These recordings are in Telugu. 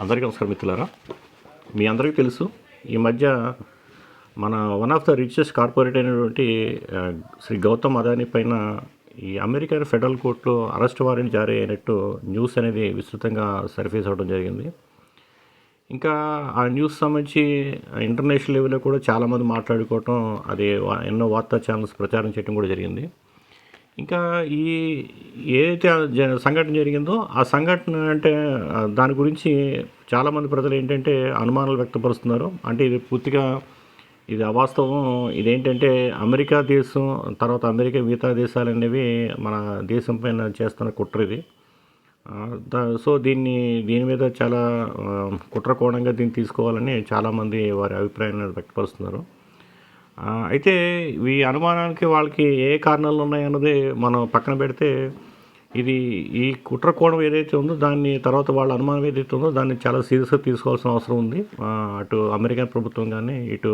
అందరికీ నమస్కారం మిత్రులారా. మీ అందరికీ తెలుసు, ఈ మధ్య మన one of the richest corporate అయినటువంటి శ్రీ గౌతమ్ అదానీ పైన ఈ అమెరికన్ ఫెడరల్ కోర్టులో అరెస్ట్ వారెంట్ జారీ అయినట్టు న్యూస్ అనేది విస్తృతంగా సర్ఫేస్ అవ్వడం జరిగింది. ఇంకా ఆ న్యూస్ సంబంధించి ఇంటర్నేషనల్ లెవెల్లో కూడా చాలామంది మాట్లాడుకోవటం, అది ఎన్నో వార్తా ఛానల్స్ ప్రచారం చేయడం కూడా జరిగింది. ఇంకా ఈ ఏదైతే సంఘటన జరిగిందో ఆ సంఘటన అంటే దాని గురించి చాలామంది ప్రజలు ఏంటంటే అనుమానాలు వ్యక్తపరుస్తున్నారు. అంటే ఇది పూర్తిగా ఇది అవాస్తవం. ఇదేంటంటే అమెరికా దేశం తర్వాత అమెరికా మిగతా దేశాలు అనేవి మన దేశం పైన చేస్తున్న కుట్ర ఇది. సో దీని మీద చాలా కుట్ర కోణంగా దీన్ని తీసుకోవాలని చాలామంది వారి అభిప్రాయాన్ని వ్యక్తపరుస్తున్నారు. అయితే ఈ అనుమానానికి వాళ్ళకి ఏ కారణాలు ఉన్నాయన్నది మనం పక్కన పెడితే, ఇది ఈ కుట్ర కోణం ఏదైతే ఉందో దాన్ని తర్వాత వాళ్ళ అనుమానం ఏదైతే ఉందో దాన్ని చాలా సీరియస్గా తీసుకోవాల్సిన అవసరం ఉంది. అటు అమెరికన్ ప్రభుత్వం కానీ, ఇటు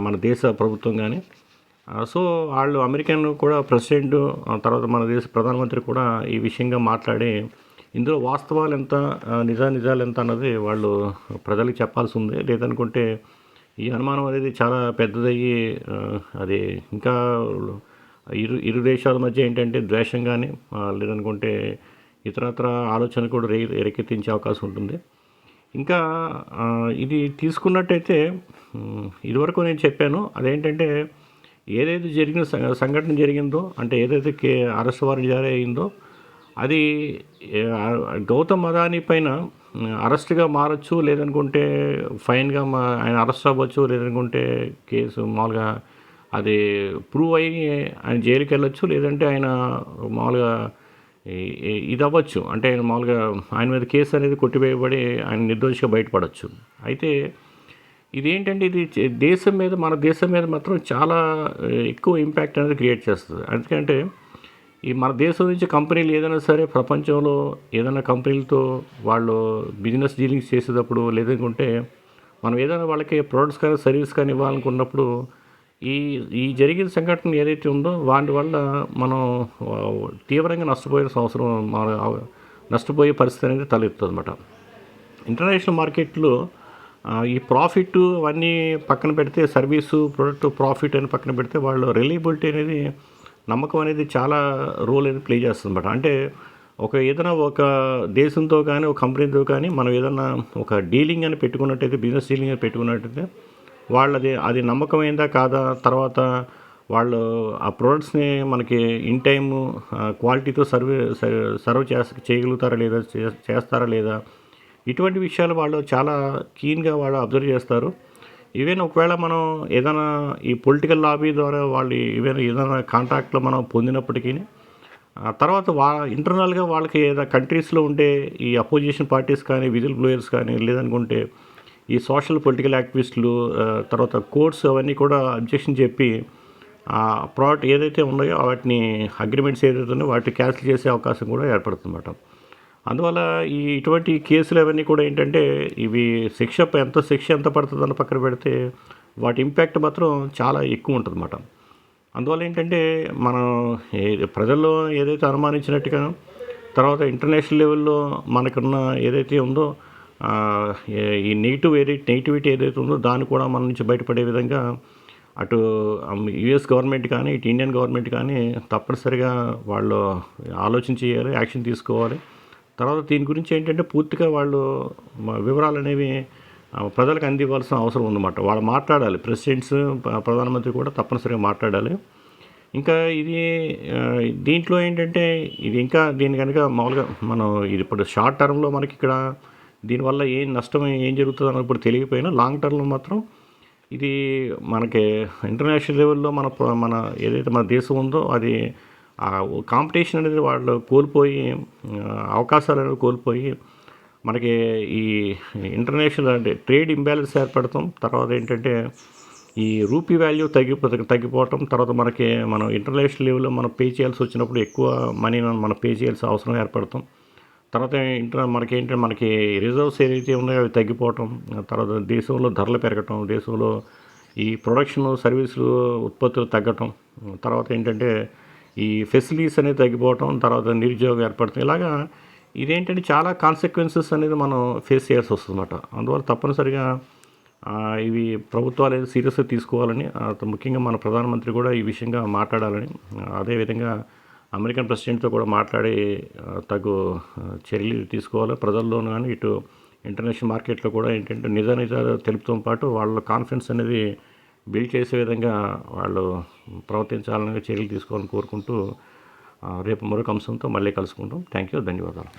మన దేశ ప్రభుత్వం కానీ. సో వాళ్ళు అమెరికన్ కూడా ప్రెసిడెంట్, తర్వాత మన దేశ ప్రధానమంత్రి కూడా ఈ విషయంగా మాట్లాడి ఇందులో వాస్తవాలు ఎంత, నిజాలు ఎంత అన్నది వాళ్ళు ప్రజలకు చెప్పాల్సి ఉంది. లేదనుకుంటే ఈ అనుమానం అనేది చాలా పెద్దదయ్యి అది ఇంకా ఇరు దేశాల మధ్య ఏంటంటే ద్వేషం కానీ, లేదనుకుంటే ఇతరత్ర ఆలోచన కూడా రేకెత్తించే అవకాశం ఉంటుంది. ఇంకా ఇది తీసుకున్నట్టయితే ఇదివరకు నేను చెప్పాను, అదేంటంటే ఏదైతే జరిగిన సంఘటన జరిగిందో, అంటే ఏదైతే అరెస్ట్ వారెంట్ జారీ అయిందో అది గౌతమ్ అదానీ పైన అరెస్ట్గా మారచ్చు, లేదనుకుంటే ఫైన్గా ఆయన అరెస్ట్ అవ్వచ్చు, లేదనుకుంటే కేసు మామూలుగా అది ప్రూవ్ అయ్యి ఆయన జైలుకి వెళ్ళొచ్చు, లేదంటే ఆయన మామూలుగా ఇది అవ్వచ్చు, అంటే ఆయన మామూలుగా ఆయన మీద కేసు అనేది కొట్టివేయబడి ఆయన నిర్దోషిగా బయటపడవచ్చు. అయితే ఇదేంటంటే ఇది మన దేశం మీద మాత్రం చాలా ఎక్కువ ఇంపాక్ట్ అనేది క్రియేట్ చేస్తుంది. ఎందుకంటే ఈ మన దేశం నుంచి కంపెనీలు ఏదైనా సరే ప్రపంచంలో ఏదైనా కంపెనీలతో వాళ్ళు బిజినెస్ డీలింగ్స్ చేసేటప్పుడు, లేదనుకుంటే మనం ఏదైనా వాళ్ళకి ప్రొడక్ట్స్ కానీ సర్వీస్ కానీ ఇవ్వాలనుకున్నప్పుడు ఈ జరిగిన సంఘటన ఏదైతే ఉందో వాటి వల్ల మనం తీవ్రంగా నష్టపోయే పరిస్థితి అనేది తలెత్తుంది అనమాట. ఇంటర్నేషనల్ మార్కెట్లో ఈ ప్రాఫిట్ అవన్నీ పక్కన పెడితే, సర్వీసు ప్రొడక్ట్ ప్రాఫిట్ అని పక్కన పెడితే, వాళ్ళు రిలయబిలిటీ అనేది, నమ్మకం అనేది చాలా రోల్ అనేది ప్లే చేస్తుంది అనమాట. అంటే ఏదైనా ఒక దేశంతో కానీ, ఒక కంపెనీతో కానీ మనం ఏదైనా ఒక డీలింగ్ అని పెట్టుకున్నట్టయితే, బిజినెస్ డీలింగ్ అని పెట్టుకున్నట్టయితే అది నమ్మకమైందా కాదా, తర్వాత వాళ్ళు ఆ ప్రోడక్ట్స్ని మనకి ఇన్ టైమ్ క్వాలిటీతో సర్వ్ చేయగలుగుతారా లేదా, చేస్తారా లేదా, ఇటువంటి విషయాలు వాళ్ళు చాలా కీన్గా వాళ్ళు అబ్జర్వ్ చేస్తారు. ఈవెన్ ఒకవేళ మనం ఏదైనా ఈ పొలిటికల్ లాబీ ద్వారా వాళ్ళు ఏదైనా కాంట్రాక్ట్లో మనం పొందినప్పటికీ, తర్వాత ఇంటర్నల్గా వాళ్ళకి ఏదైనా కంట్రీస్లో ఉండే ఈ అపోజిషన్ పార్టీస్ కానీ, విజిల్ బ్లోయర్స్ కానీ, లేదనుకుంటే ఈ సోషల్ పొలిటికల్ యాక్టివిస్టులు, తర్వాత కోర్ట్స్ అవన్నీ కూడా అబ్జెక్షన్ చెప్పి ప్రోడక్ట్ ఏదైతే ఉన్నాయో వాటిని అగ్రిమెంట్స్ ఏదైతే ఉన్నాయో వాటిని క్యాన్సిల్ చేసే అవకాశం కూడా ఏర్పడుతుందన్నమాట. అందువల్ల ఇటువంటి కేసులు అవన్నీ కూడా ఏంటంటే ఇవి శిక్ష ఎంత పడుతుందని పక్కన పెడితే వాటి ఇంపాక్ట్ మాత్రం చాలా ఎక్కువ ఉంటుందన్నమాట. అందువల్ల ఏంటంటే మనం ప్రజల్లో ఏదైతే అనుమానించినట్టుగా, తర్వాత ఇంటర్నేషనల్ లెవెల్లో మనకున్న ఏదైతే ఉందో ఈ నెగిటివిటీ ఏదైతే ఉందో దాన్ని కూడా మన నుంచి బయటపడే విధంగా అటు యుఎస్ గవర్నమెంట్ కానీ, ఇటు ఇండియన్ గవర్నమెంట్ కానీ తప్పనిసరిగా వాళ్ళు ఆలోచన చేయాలి, యాక్షన్ తీసుకోవాలి. తర్వాత దీని గురించి ఏంటంటే పూర్తిగా వాళ్ళు వివరాలు అనేవి ప్రజలకు అందివ్వాల్సిన అవసరం ఉందన్నమాట. వాళ్ళు మాట్లాడాలి, ప్రెసిడెంట్స్, ప్రధానమంత్రి కూడా తప్పనిసరిగా మాట్లాడాలి. ఇంకా దీంట్లో ఏంటంటే ఇది ఇంకా దీని కనుక మామూలుగా మనం ఇది ఇప్పుడు షార్ట్ టర్మ్లో మనకి ఇక్కడ దీనివల్ల నష్టం ఏం జరుగుతుంది అన్నది ఇప్పుడు తెలియకపోయినా, లాంగ్ టర్మ్లో మాత్రం ఇది మనకి ఇంటర్నేషనల్ లెవెల్లో మన ఏదైతే మన దేశం ఉందో అది కాంపిటీషన్ అనేది వాళ్ళు కోల్పోయి, అవకాశాలు అనేది కోల్పోయి మనకి ఈ ఇంటర్నేషనల్ అంటే ట్రేడ్ ఇంబ్యాలెన్స్ ఏర్పడతాం. తర్వాత ఏంటంటే ఈ రూపీ వాల్యూ తగ్గిపోవటం, తర్వాత మనం ఇంటర్నేషనల్ లెవెల్లో మనం పే చేయాల్సి వచ్చినప్పుడు ఎక్కువ మనీని మనం పే చేయాల్సిన అవసరం ఏర్పడతాం. తర్వాత మనకి రిజర్వ్స్ ఏదైతే ఉన్నాయో అవి తగ్గిపోవటం, తర్వాత దేశంలో ధరలు పెరగటం, దేశంలో ఈ ప్రొడక్షన్ సర్వీసులు ఉత్పత్తులు తగ్గటం, తర్వాత ఏంటంటే ఈ ఫెసిలిటీస్ అనేది తగ్గిపోవటం, తర్వాత నిరుద్యోగం ఏర్పడుతుంది. ఇలాగా ఇదేంటంటే చాలా కాన్సిక్వెన్సెస్ అనేది మనం ఫేస్ చేయాల్సి వస్తుందన్నమాట. అందువల్ల తప్పనిసరిగా ఇవి ప్రభుత్వాలు ఏదో సీరియస్‌గా తీసుకోవాలని, ముఖ్యంగా మన ప్రధానమంత్రి కూడా ఈ విషయంగా మాట్లాడాలని, అదేవిధంగా అమెరికన్ ప్రెసిడెంట్‌తో కూడా మాట్లాడి తగు చర్యలు తీసుకోవాలి. ప్రజల్లోనూ గానీ, ఇటు ఇంటర్నేషనల్ మార్కెట్‌లో కూడా ఏంటంటే నిజాలు తెలుపుతో పాటు వాళ్ళ కాన్ఫిడెన్స్ అనేది బిల్డ్ చేసే విధంగా వాళ్ళు ప్రవర్తించాలని, చర్యలు తీసుకోవాలని కోరుకుంటూ రేపు మరొక అంశంతో మళ్ళీ కలుసుకుంటాం. Thank you. ధన్యవాదాలు.